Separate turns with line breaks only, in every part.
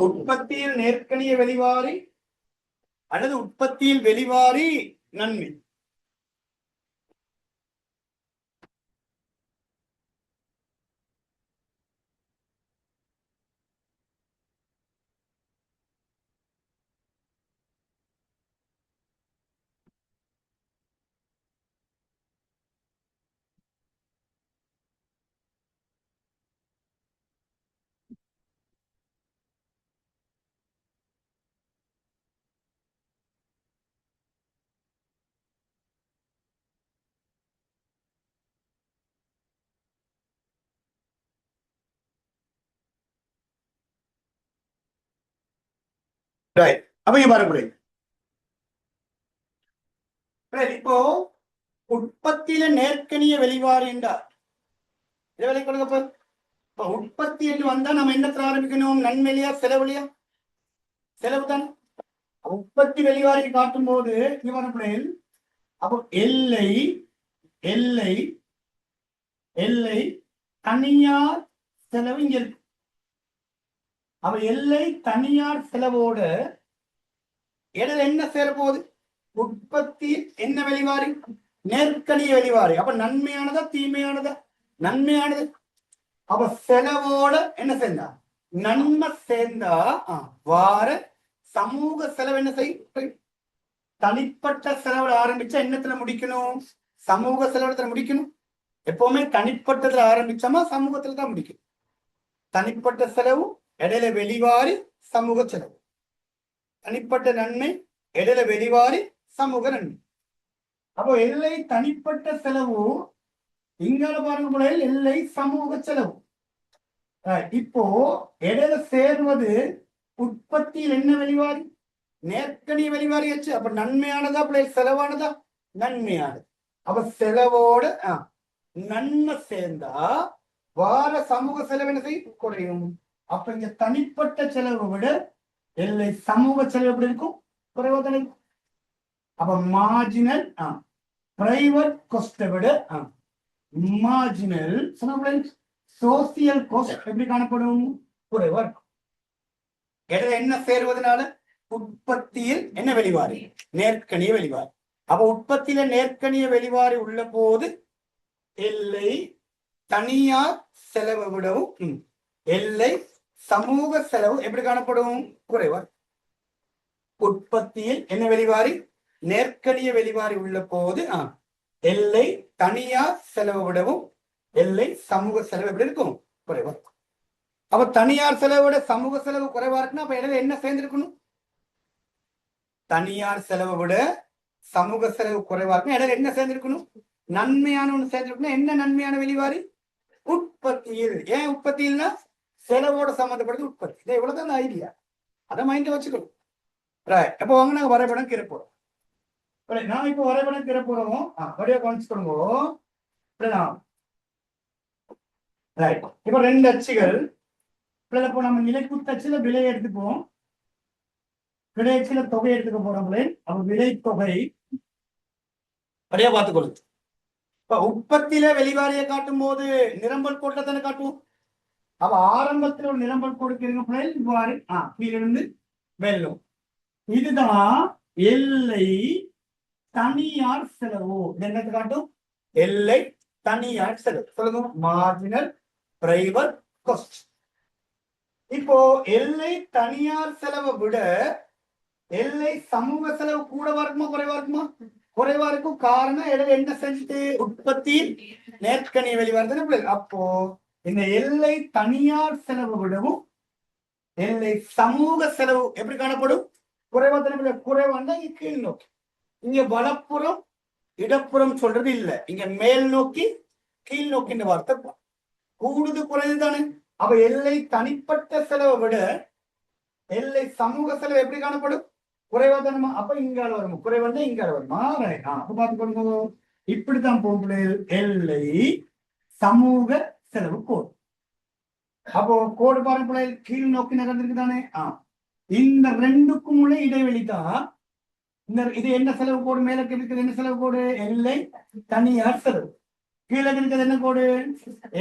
உற்பத்தியில் நேர்கணிய வெளிவாரி அல்லது உற்பத்தியில் வெளிவாரி நன்மை. அப்ப இங்க பாருங்க, இப்போ உற்பத்தியில நேர்கணிய வெளிவாரி என்றார். இதை கொடுங்க. இப்ப உற்பத்தி என்று வந்தா நம்ம என்னத்துல ஆரம்பிக்கணும்? நன்மையிலையா செலவுலையா? செலவு தான். உற்பத்தி வெளிவாரி காட்டும் போது அப்போ எல்லை எல்லை எல்லை தனியார் செலவு இங்க இருக்கு. அப்ப எல்லை தனியார் செலவோட இடையில என்ன சேர போகுது? உற்பத்தி என்ன வெளிவாரி? நேர்கணிய வெளிவாரி. அப்ப நன்மையானதா தீமையானதா? நன்மையானது. அப்ப செலவோட என்ன சேர்ந்தா? நன்மை சேர்ந்தா வார சமூக செலவு என்ன செய்யும்? தனிப்பட்ட செலவுல ஆரம்பிச்சா என்னத்துல முடிக்கணும்? சமூக செலவுல முடிக்கணும். எப்பவுமே தனிப்பட்டதுல ஆரம்பிச்சோமா சமூகத்துல தான் முடிக்கும். தனிப்பட்ட செலவு இடையில வெளிவாரி சமூக செலவு. தனிப்பட்ட நன்மை இடையில வெளிவாரி சமூக நன்மை. அப்போ எல்லை தனிப்பட்ட செலவு, இங்கால பாருங்க போல எல்லை சமூக செலவு. இப்போ இடையில சேர்வது உற்பத்தியில் என்ன வெளிவாரி? நேர்கணிய வெளிவாரியாச்சு. அப்ப நன்மையானதா பிள்ளை செலவானதா? நன்மையானது. அப்ப செலவோட நன்மை சேர்ந்தா வார சமூக செலவு என்ன செய்யும்? குறையும். அப்ப இங்க தனிப்பட்ட செலவை விட எல்லை சமூக செலவு எப்படி இருக்கும்? குறைவா தானே. அப்ப மார்ஜினல் பிரைவேட் காஸ்ட விட மார்ஜினல் சோசியல் காஸ்ட் எப்படி காணப்படும்? குறைவா இருக்கும். என்ன சேர்வதனால? உற்பத்தியில் என்ன வெளிவாரி? நேர்கணிய வெளிவாரி. அப்ப உற்பத்தியில நேர்கணிய வெளிவாரி உள்ள போது எல்லை தனியார் செலவை விடவும் எல்லை சமூக செலவு எப்படி காணப்படும்? குறைவா. உற்பத்தியில் என்ன வெளிவாரி? நேர்கணிய வெளிவாரி உள்ள போது எல்லை தனியார் செலவை விடவும் எல்லை சமூக செலவு எப்படி இருக்கும்? குறைவா. அப்ப தனியார் செலவை விட சமூக செலவு குறைவா இருக்குன்னா அப்ப இடையில என்ன சேர்ந்திருக்கணும்? தனியார் செலவை விட சமூக செலவு குறைவா இருக்கும். இடையில என்ன சேர்ந்திருக்கணும்? நன்மையான ஒண்ணு சேர்ந்திருக்கணும். என்ன நன்மையான வெளிவாரி? உற்பத்தியில். ஏன் உற்பத்தியில்னா செலவோட சம்பந்தப்படுது உற்பத்தி. இதை இவ்வளவுதான் ஐடியா. அதை மைண்ட வச்சுக்கணும். அப்போ வாங்க நாங்க வரைபடம் கிற போறோம். நான் இப்போ வரைபடம் கிற போறோம். வரைய கவனிச்சுக்கோங்க. இப்ப ரெண்டு அச்சுகள். இப்போ நம்ம நிலைக்குத்த அச்சுல விலை எடுத்துப்போம். விளைச்சல தொகை எடுத்துக்க போறோங்களே. அப்ப விலை தொகை அப்படியே பார்த்துக்கொள்ளுது. இப்ப உற்பத்தியில வெளிவாரியை காட்டும் போது நிரம்பல் கோட்டை தானே காட்டுவோம். அப்ப ஆரம்பத்தில் ஒரு நிரம்பல் கொடுக்கிறீங்க இவ்வாறு கீழிருந்து வெல்லும். இதுதான் எல்லை தனியார் செலவு. என்னது காட்டும்? எல்லை தனியார் செலவு. சொல்லுங்க. Marginal private cost. இப்போ எல்லை தனியார் செலவை விட எல்லை சமூக செலவு கூட இருக்குமா குறைவா இருக்குமா? குறைவா இருக்கும். காரணம் இடையில என்ன செஞ்சுட்டு? உற்பத்தியில் நேர்கணிய வெளிவருது. அப்போ இந்த எல்லை தனியார் செலவு விடவும் எல்லை சமூக செலவு எப்படி காணப்படும்? குறைவா தானே. குறைவாண்டா இங்க கீழ் நோக்கி. இங்க வலப்புறம் இடப்புறம் சொல்றது இல்லை. இங்க மேல் நோக்கி கீழ் நோக்கி இந்த வார்த்தை கூடுது குறைவு தானே. அப்ப எல்லை தனிப்பட்ட செலவை விட எல்லை சமூக செலவு எப்படி காணப்படும்? குறைவா தானமா. அப்ப இங்கால வரும். குறைவா இங்கால வருமா? அப்ப பார்த்துக்கொள்ளுங்க. இப்படித்தான் போகுது எல்லை சமூக செலவு கோடு. அப்போ கோடு பாருங்க கீழ் நோக்கி நகர்ந்திருக்கு தானே. இந்த ரெண்டுக்கும் உள்ள இடைவெளி தான் இந்த. இது என்ன செலவு கோடு? மேல இருக்கிறது என்ன செலவு கோடு? எல்லை தனியார் செலவு. கீழே இருக்கிறது என்ன கோடு?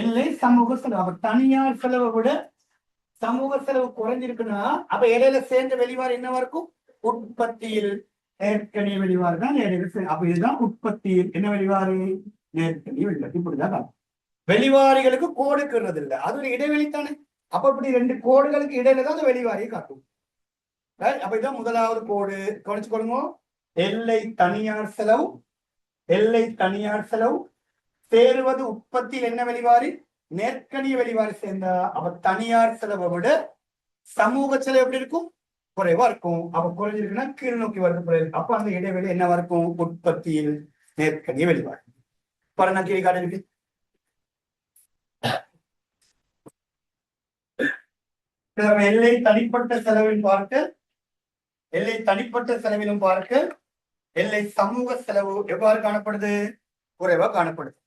எல்லை சமூக செலவு. அப்ப தனியார் செலவை விட சமூக செலவு குறைஞ்சிருக்குன்னா அப்ப இடையில சேர்ந்த வெளிவாறு என்னவா இருக்கும்? உற்பத்தியில் நேர்கணிய வெளிவாறு தான் அப்ப இதுதான் உற்பத்தியில் என்ன வெளிவாறு? நேர்கணிய வெளிவாறு. இப்படிதான் வெளிவாரிகளுக்கு கோடுக்குறது இல்லை, அது ஒரு இடைவெளி தானே. அப்ப இப்படி ரெண்டு கோடுகளுக்கு இடையில தான் அந்த வெளிவாரியை காட்டும். அப்ப இதான் முதலாவது கோடு. கவனிச்சு கொள்ளுங்க. எல்லை தனியார் செலவு, எல்லை தனியார் செலவு சேருவது உற்பத்தியில் என்ன வெளிவாரி? நேர்கணிய வெளிவாரி சேர்ந்தா அப்ப தனியார் செலவை விட சமூக செலவு எப்படி இருக்கும்? குறைவா இருக்கும். அப்ப குறைஞ்சிருக்குன்னா கீழ் நோக்கி வருது குறைவு. அப்ப அந்த இடைவெளி என்னவா இருக்கும்? உற்பத்தியில் நேர்கணிய வெளிவாரி. பாருங்க கீழே காட்டிருக்கு. எல்லை தனிப்பட்ட செலவில் பார்க்க, எல்லை தனிப்பட்ட செலவிலும் பார்க்க எல்லை சமூக செலவு எவ்வாறு காணப்படுது? குறைவா காணப்படுது.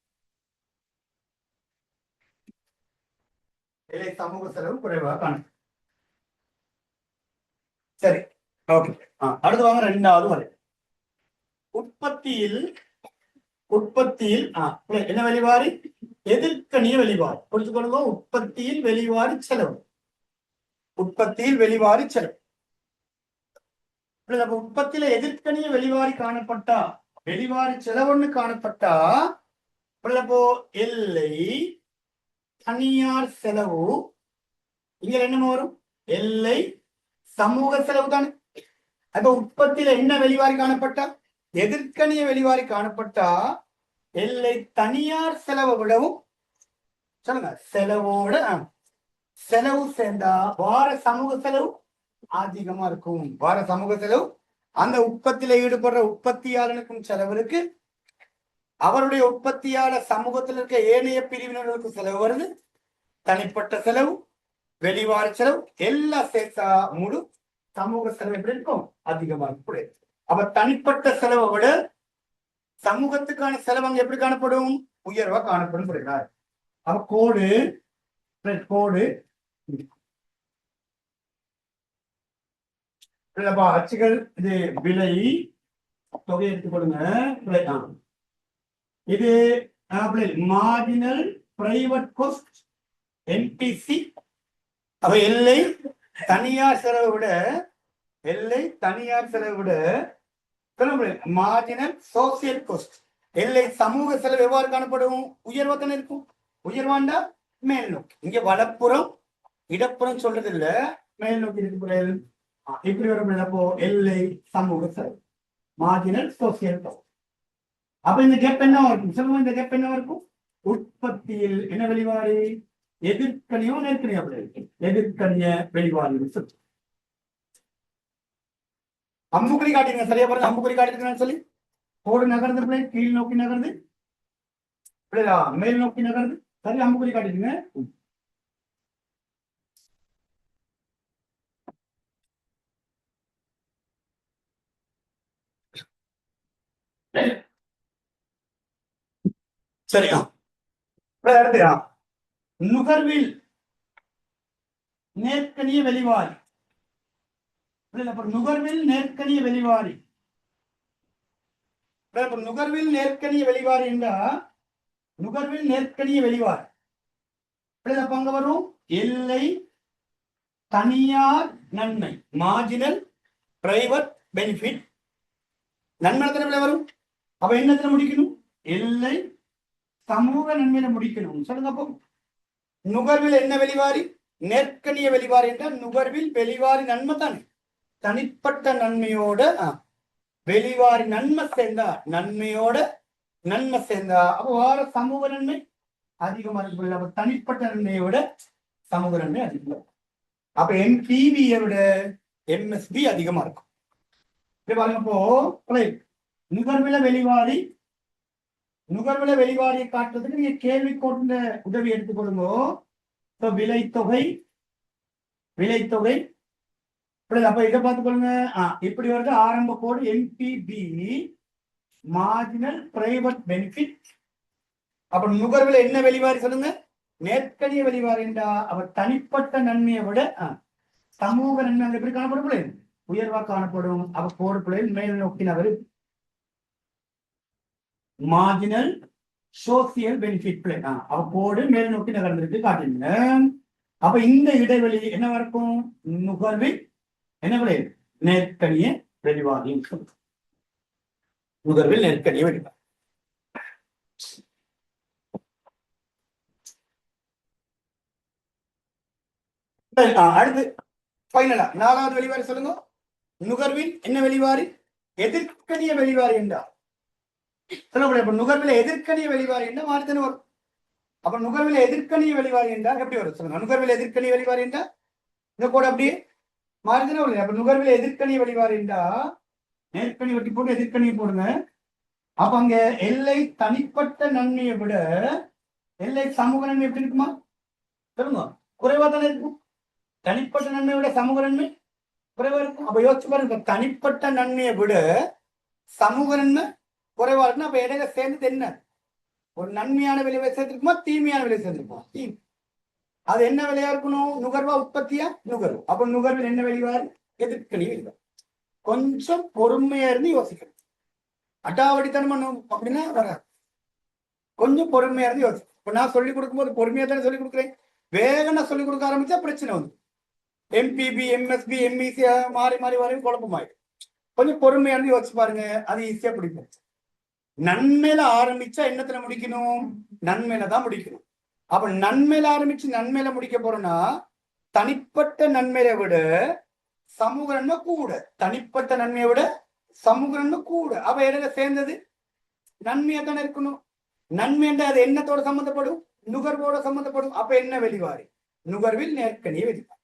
எல்லை சமூக செலவு குறைவா காணப்படுது. சரி, ஓகே. அடுத்து வாங்க ரெண்டாவது வரை. உற்பத்தியில் என்ன வெளிவாரி? எதிர்கணிய வெளிவாரி. புரிஞ்சுக்கொள்ளுங்க. உற்பத்தியில் வெளிவாரி செலவு, உற்பத்தியில் வெளிவாரி செலவு. உற்பத்தியில எதிர்கணிய வெளிவாரி காணப்பட்டா, வெளிவாரி செலவுன்னு காணப்பட்டா, எல்லை தனியார் செலவு இங்க என்ன வரும்? எல்லை சமூக செலவு தானே. அப்ப உற்பத்தியில என்ன வெளிவாரி காணப்பட்டா? எதிர்கணிய வெளிவாரி காணப்பட்டா எல்லை தனியார் செலவை விடவும் சொல்லுங்க செலவோட செலவு சேர்ந்தா வார சமூக செலவு அதிகமா இருக்கும். வார சமூக செலவு அந்த உற்பத்தியில ஈடுபடுற உற்பத்தியாளனுக்கும் செலவு இருக்கு, அவருடைய உற்பத்தியாளர் சமூகத்தில் இருக்க ஏனைய பிரிவினர்களுக்கு செலவு வருது, தனிப்பட்ட செலவு, வெளிவார செலவு எல்லாம் சேர்த்தா முழு சமூக செலவு எப்படி இருக்கும்? அதிகமா இருக்கும். அப்ப தனிப்பட்ட செலவை விட சமூகத்துக்கான செலவு அங்க எப்படி காணப்படும்? உயர்வா காணப்படும். புரியுதா? அப்ப கோடு கோடு அச்சுகள் இது விலை தொகை எடுத்துக்கொள்ளுங்க. இது மார்ஜினல் பிரைவேட் காஸ்ட் என்பிசி. அப்ப எல்லை தனியார் செலவை விட, எல்லை தனியார் செலவை விட மார்ஜினல் சோசியல் காஸ்ட் எல்லை சமூக செலவு எவ்வாறு காணப்படும்? உயர்வாத்தானே இருக்கும். உயர்வாண்டா மேல் நோக்கி. இங்க வலப்புறம் இடப்புறம் சொல்றது இல்ல, மேல் நோக்கி இருக்கு. இப்படி வரப்போ எல்லை சமூக செலவு மார்ஜினல் சோசியல் காஸ்ட். அப்ப இந்த கேப் என்ன இருக்கும்? சொல்லுங்க, இந்த கேப் என்ன இருக்கும்? உற்பத்தியில் என்ன வெளிவாரி? எதிர்கணியோ நேர்கணியோ? எதிர்கணிய வெளிவாரி. அம்புக்குறி காட்டிருங்க, சரியா பாருங்க. அம்புக்குறி காட்டிருக்கேன்னு சொல்லி கோடு நகர்ந்து பிள்ளை கீழ் நோக்கி நகர்ந்து மேல் நோக்கி நகர்ந்து. சரி, அம்புக்குறி காட்டிருங்க. சரியா? நுகர்வில் நேர்கணிய வெளிவாரி. நுகர்வில் நேர்கணிய வெளிவாரி. நுகர்வில் நேர்கணிய வெளிவாரி என்றா நுகர்வில் நேர்கணிய வெளிவாரி அங்க வரும் எல்லை தனியார் நன்மை மார்ஜினல் பிரைவேட் பெனிஃபிட். நன்மை வரும். அப்ப என்னத்துல முடிக்கணும்? எல்லை சமூக நன்மையில முடிக்கணும். சொல்லுங்க. அப்போ நுகர்வில் என்ன வெளிவாரி? நேர்கணிய வெளிவாரி என்றால் நுகர்வில் வெளிவாரி நன்மை தானே. தனிப்பட்ட நன்மையோட வெளிவாரி நன்மை சேர்ந்தா, நன்மையோட நன்மை சேர்ந்தா அப்போ வார சமூக நன்மை அதிகமா இருக்கு. அப்ப தனிப்பட்ட நன்மையோட சமூக நன்மை அதிகம். அப்ப என்பிபியை விட எம்எஸ்பி அதிகமா இருக்கும். இப்போ நுகர்வில வெளிவாரி, நுகர்வில வெளிவாரியை காட்டுறதுக்கு நீங்க கேள்வி கொண்ட உதவி எடுத்துக்கொள்ளுங்க. விலைத்தொகை, விலைத்தொகை. அப்ப இதை பார்த்துக்கொள்ளுங்க. இப்படி வருது ஆரம்ப கோடு என்பிபி மார்ஜினல் பிரைவேட் பெனிஃபிட். அப்ப நுகர்வுல என்ன வெளிவாரி சொல்லுங்க? நேர்கணிய வெளிவாரி என்றா அவர் தனிப்பட்ட நன்மையை விட சமூக நன்மை எப்படி காணப்படும்? உயர்வா காணப்படும். அவ கோடு பிள்ளைகள் மேல் நோக்கி Nagar. Marginal social benefit play அவ கோடு மேல் நோக்கி நகர்ந்திருக்கு காட்டுங்க. அப்ப இந்த இடைவெளி என்னவா இருக்கும்? நுகர்வின் என்ன விளைவு? நேர்கணிய வெளிவாரி. நுகர்வில் நேர்கணிய வெளிவாரி. அடுத்து ஃபைனலா 4வது வெளிவாரி சொல்லுங்க. நுகர்வின் என்ன வெளிவாரி? எதிர்கணிய வெளிவாரி என்றார். சொல்லக்கூடிய நுகர்வில் எதிர்கணிய வெளிவாரி என்றால் மாறுதல் வரும். அப்ப நுகர்வில் எதிர்கணிய வெளிவாரி என்றால் எப்படி வரும் சொல்லுங்க? நுகர்வில் எதிர்கணிய வெளிவாரி என்றால் இந்த கூட அப்படியே மாறுதல் வரும். அப்ப நுகர்வில் எதிர்கணிய வெளிவாரி என்றா நேர்கணி வெட்டி போட்டு எதிர்கணியை போடுங்க. அப்ப அங்க எல்லை தனிப்பட்ட நன்மையை விட எல்லை சமூக நன்மை எப்படி இருக்குமா சொல்லுங்க? குறைவா தானே இருக்கும். தனிப்பட்ட நன்மையை விட சமூக நன்மை குறைவா இருக்கும். அப்ப யோசிச்சு பாருங்க, தனிப்பட்ட நன்மையை விட சமூக நன்மை குறைவா இருக்குன்னா அப்ப இடையில சேர்ந்தது என்ன? ஒரு நன்மையான விளைவை சேர்ந்திருக்குமா தீமையான விளைவை சேர்ந்திருக்குமா? தீமை. அது என்ன விலையா இருக்கணும்? நுகர்வா உற்பத்தியா? நுகர்வு. அப்ப நுகர்வில் என்ன வெளிவார்? எதிர்கணி வெளிவார். கொஞ்சம் பொறுமையா இருந்து யோசிக்கணும். அட்டாவடித்தனமா அப்படின்னா வராது. கொஞ்சம் பொறுமையா இருந்து யோசிக்கணும். இப்ப நான் சொல்லிக் கொடுக்கும்போது பொறுமையா தானே சொல்லிக் கொடுக்குறேன். வேக நான் சொல்லிக் கொடுக்க ஆரம்பிச்சா பிரச்சனை வந்து எம்பிபி எம்எஸ்பி எம்இசி மாறி மாறி வரையும் குழப்பமாயிடும். கொஞ்சம் பொறுமையா இருந்து யோசிச்சு பாருங்க, அது ஈஸியா பிடிக்கும். நன்மையில ஆரம்பிச்சா என்னத்துல முடிக்கணும்? நன்மையில தான் முடிக்கணும். அப்ப நன்மையில ஆரம்பிச்சு நன்மையில முடிக்க போறோம்னா தனிப்பட்ட நன்மையை விட சமூக நன்மை கூட. தனிப்பட்ட நன்மையை விட சமூக நன்மை கூட. அப்ப இடையில சேர்ந்தது நன்மையா தானே இருக்கணும். நன்மை என்ற அது என்னத்தோட சம்பந்தப்படும்? நுகர்வோட சம்பந்தப்படும். அப்ப என்ன வெளிவாரி? நுகர்வில் நேர்கணிய வெளிவாரி.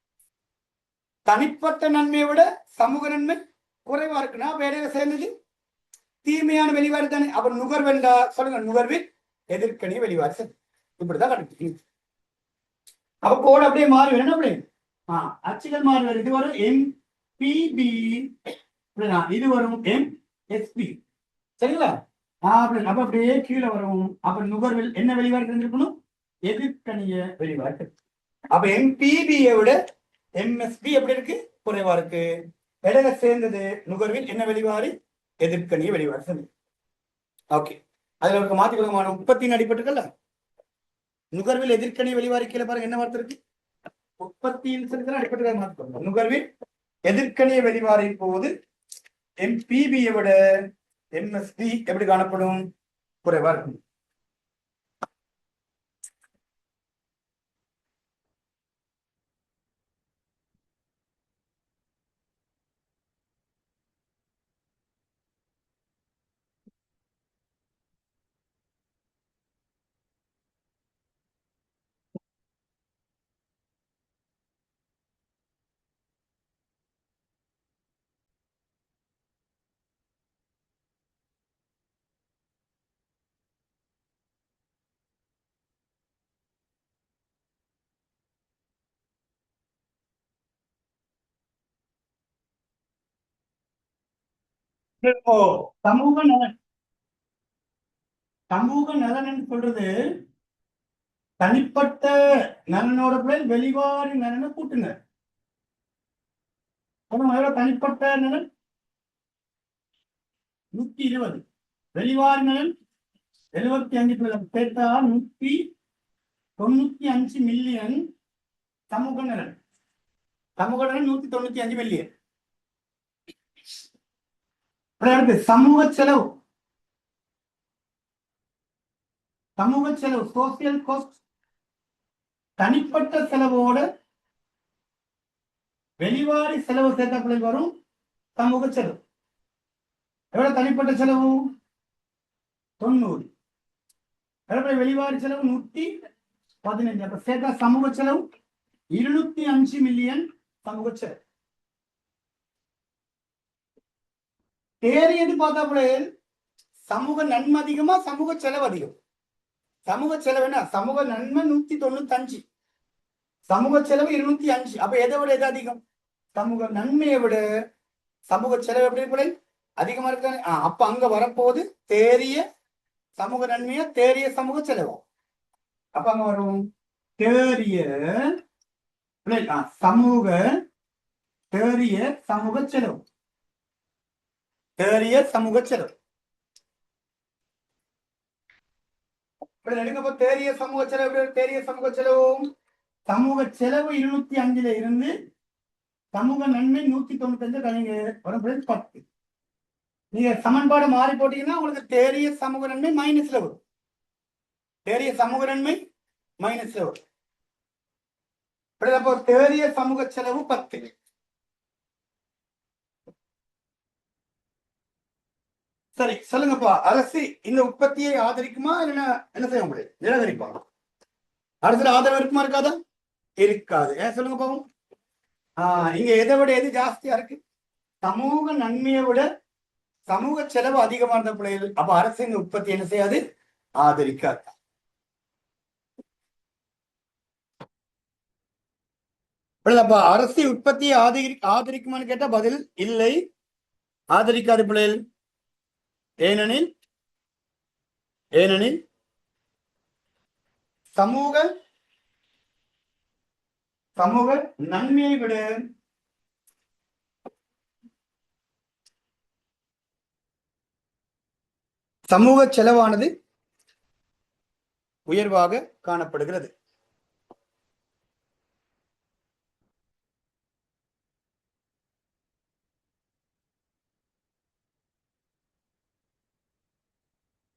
தனிப்பட்ட நன்மையை விட சமூக நன்மை குறைவா இருக்குன்னா அப்ப இடையில சேர்ந்தது தீமையான வெளிவாரி தானே. அப்ப நுகர்வெண்டா சொல்லுங்க, நுகர்வில் எதிர்கணிய வெளிவாரி சரி. இப்படிதான் கண்டுபிடிக்கும். அப்ப கோடு அப்படியே மாறி வேணும். அப்படி அச்சுகள் மாறி வரும். இது வரும் MPB, இது வரும் MSB. சரிங்களா? அப்ப அப்படியே கீழே வரும். அப்ப நுகர்வில் என்ன வெளிவாரி தெரிஞ்சிருக்கணும்? எதிர்கணிய வெளிவாரி. அப்ப MPB-யை விட MSB எப்படி இருக்கு? குறைவா இருக்கு. இடையில சேர்ந்தது நுகர்வில் என்ன வெளிவாரி? எதிர்கணிய வெளிவாரி சரி. ஓகே, அதுல ஒரு மாத்தி கொடுக்கமான உற்பத்தியின் அடிப்பட்டுக்கல்ல. நுகர்வில் எதிர்கணிய வெளிவாரி கீழே பாருங்க என்ன வார்த்தை இருக்கு? உற்பத்தியின் அடிப்படை மாற்றி. நுகர்வில் எதிர்கணிய வெளிவாரி போது MPB-யை விட MSB எப்படி காணப்படும்? குறைவா இருக்கும். சமூக நலன். சமூக நலன் சொல்றது தனிப்பட்ட நலனோட வெளிவாரி நலனை கூட்டுங்க. தனிப்பட்ட நலன் 120, வெளிவாரி நலன் 75 சேர்த்தா 195 மில்லியன். சமூக நலன் 195 மில்லியன். சமூக செலவு சோசியல் காஸ்ட். தனிப்பட்ட செலவோட வெளிவாரி செலவு சேர்த்தாப்புல வரும் சமூக செலவு. எவ்வளவு தனிப்பட்ட செலவு? 90. வெளிவாரி செலவு 115. அப்ப சேர்த்தா சமூக செலவு 205 மில்லியன் சமூக செலவு. தேரியது பார்த்தாப்புல சமூக நன்மை அதிகமா சமூக செலவு அதிகம்? சமூக செலவு என்ன? சமூக நன்மை 195, சமூக செலவு 205. அப்ப எதை விட எது அதிகம்? சமூக நன்மையை விட சமூக செலவு எப்படி இருப்பது? அதிகமா இருக்கானே. அப்ப அங்க வரப்போது தேரிய சமூக நன்மையா தேரிய சமூக செலவு. அப்ப அங்க வரும் தேரிய சமூக தேரிய சமூக செலவு. தேரிய சமூக செலவு தேரிய சமூக செலவு. தேரிய சமூக செலவு சமூக செலவு 205 இருந்து சமூக நன்மை 195 கழிங்க வரும் 10. நீங்க சமன்பாடு மாறி போட்டீங்கன்னா உங்களுக்கு தேறிய சமூக நன்மை மைனஸ்ல வரும். தேறிய சமூக நன்மை மைனஸ்ல வரும். அப்போ தேறிய சமூக செலவு 10. சரி சொல்லுங்கப்பா, அரசு இந்த உற்பத்தியை ஆதரிக்குமா இல்லைன்னா என்ன செய்ய முடியும்? நிராகரிப்பா. அரசுல ஆதரவு இருக்குமா இருக்காதா? இருக்காது. ஏன் சொல்லுங்க பாவம். இங்க எதை விட எது ஜாஸ்தியா இருக்கு? சமூக நன்மையை விட சமூக செலவு அதிகமா இருந்த பிள்ளைகள். அப்ப அரசு இந்த உற்பத்தி என்ன செய்யாது? ஆதரிக்காது. அரசு உற்பத்தியை ஆதரிக்குமான்னு கேட்டா பதில் இல்லை, ஆதரிக்காது பிள்ளைகள். ஏனெனில் சமூக நன்மையை விட சமூக செலவானது உயர்வாக காணப்படுகிறது.